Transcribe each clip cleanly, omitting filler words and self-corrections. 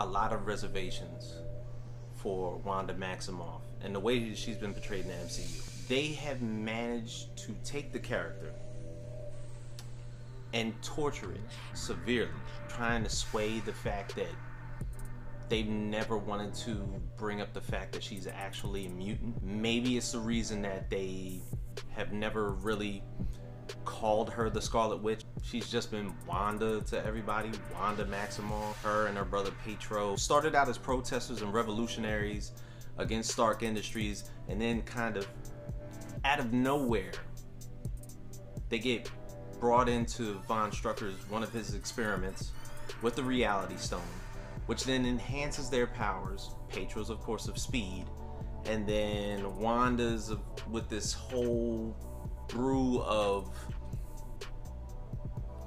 lot of reservations for Wanda Maxiimoff and the way she's been portrayed in the MCU. They have managed to take the character and torture it severely, trying to sway the fact that they've never wanted to bring up the fact that she's actually a mutant. Maybe it's the reason that they have never really called her the Scarlet Witch. She's just been Wanda to everybody. Wanda Maxiimoff. Her and her brother Pietro started out as protesters and revolutionaries against Stark Industries, and then kind of out of nowhere they get brought into Von Strucker's one of his experiments with the Reality Stone, which then enhances their powers. Pietro's, of course, of speed, and then Wanda's with this whole brew of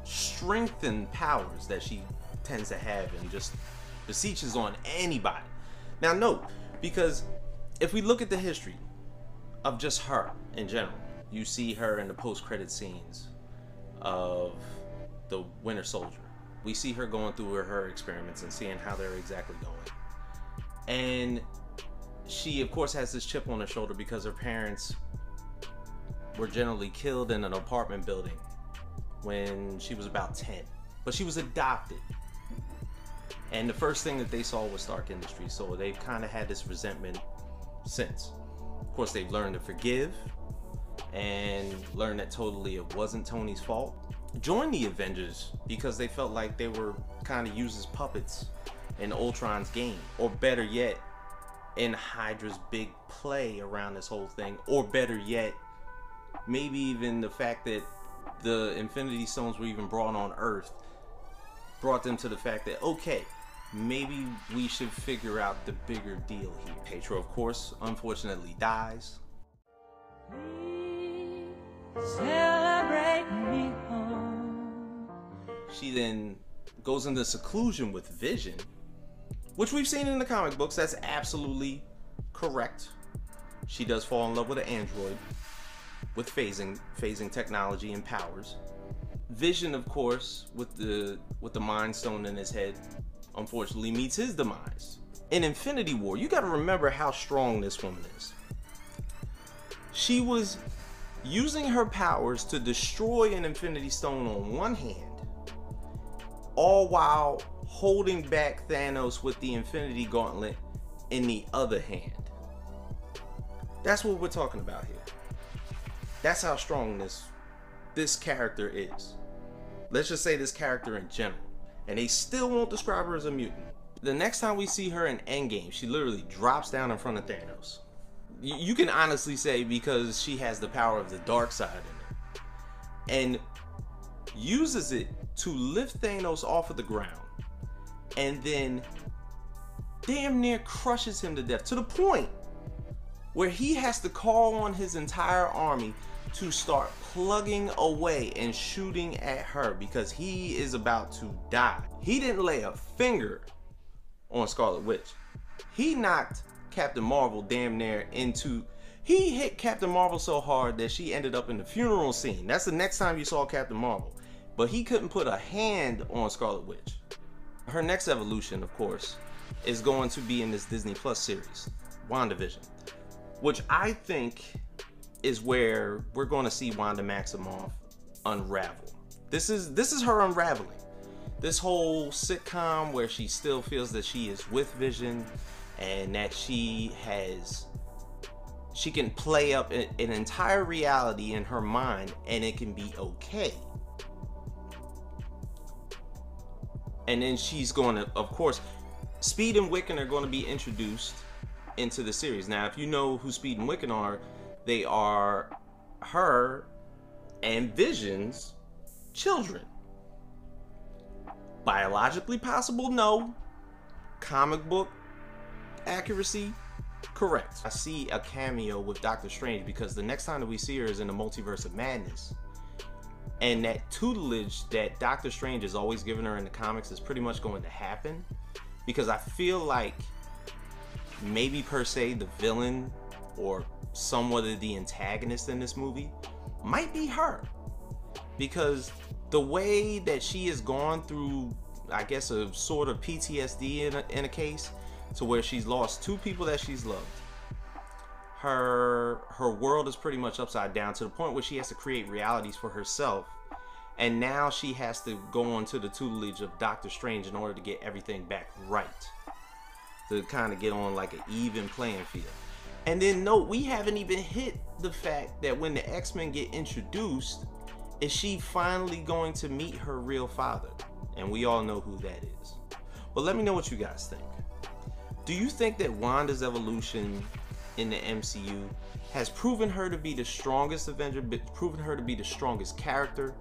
strengthened powers that she tends to have and just beseeches on anybody. Now note, because if we look at the history of just her in general, you see her in the post-credit scenes of the Winter Soldier. We see her going through her experiments and seeing how they're exactly going. And she, of course, has this chip on her shoulder because her parents were generally killed in an apartment building when she was about 10. But she was adopted. And the first thing that they saw was Stark Industries, so they've kind of had this resentment since. Of course, they've learned to forgive and learned that totally it wasn't Tony's fault. Joined the Avengers because they felt like they were kind of used as puppets in Ultron's game, or better yet, in Hydra's big play around this whole thing, or better yet, maybe even the fact that the Infinity Stones were even brought on Earth brought them to the fact that, okay, maybe we should figure out the bigger deal here. Pietro, of course, unfortunately dies. Celebrate me home. She then goes into seclusion with Vision, which we've seen in the comic books. That's absolutely correct. She does fall in love with an android with phasing technology and powers. Vision, of course, with the Mind Stone in his head, unfortunately meets his demise. In Infinity War, you got to remember how strong this woman is. She was using her powers to destroy an Infinity Stone on one hand, all while holding back Thanos with the Infinity Gauntlet in the other hand. That's what we're talking about here. That's how strong this character is. Let's just say this character in general. And they still won't describe her as a mutant. The next time we see her in Endgame, she literally drops down in front of Thanos. You can honestly say because she has the power of the dark side in her, and uses it to lift Thanos off of the ground, and then damn near crushes him to death, to the point where he has to call on his entire army to start plugging away and shooting at her because he is about to die. He didn't lay a finger on Scarlet Witch. He knocked Captain Marvel damn near into... He hit Captain Marvel so hard that she ended up in the funeral scene. That's the next time you saw Captain Marvel. But he couldn't put a hand on Scarlet Witch. Her next evolution, of course, is going to be in this Disney Plus series, WandaVision, which I think is where we're going to see Wanda Maxiimoff unravel. This is her unraveling. This whole sitcom where she still feels that she is with Vision and that she can play up an entire reality in her mind and it can be okay. And then she's going to, of course, Speed and Wiccan are going to be introduced into the series. Now, if you know who Speed and Wiccan are, they are her and Vision's children. Biologically possible? No. Comic book accuracy? Correct. I see a cameo with Doctor Strange because the next time that we see her is in the Multiverse of Madness. And that tutelage that Doctor Strange is always giving her in the comics is pretty much going to happen. Because I feel like maybe per se the villain or somewhat of the antagonist in this movie might be her. Because the way that she has gone through I guess, a sort of PTSD in a case, to where she's lost 2 people that she's loved. Her world is pretty much upside down, to the point where she has to create realities for herself. And now she has to go on to the tutelage of Doctor Strange in order to get everything back right. To kind of get on like an even playing field. And then note, we haven't even hit the fact that when the X-Men get introduced, is she finally going to meet her real father? And we all know who that is. But let me know what you guys think. Do you think that Wanda's evolution in the MCU has proven her to be the strongest Avenger, proven her to be the strongest character,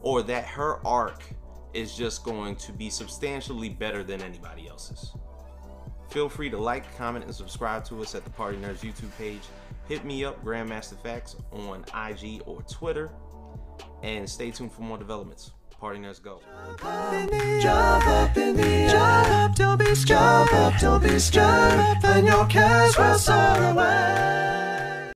or that her arc is just going to be substantially better than anybody else's? Feel free to like, comment, and subscribe to us at the Partynerdz YouTube page. Hit me up, Grandmaster FAQs, on IG or Twitter. And stay tuned for more developments. Partynerdz go. Jump up in the air. Jump up, don't be scared. Jump up, don't be scared. And your cares will soar away.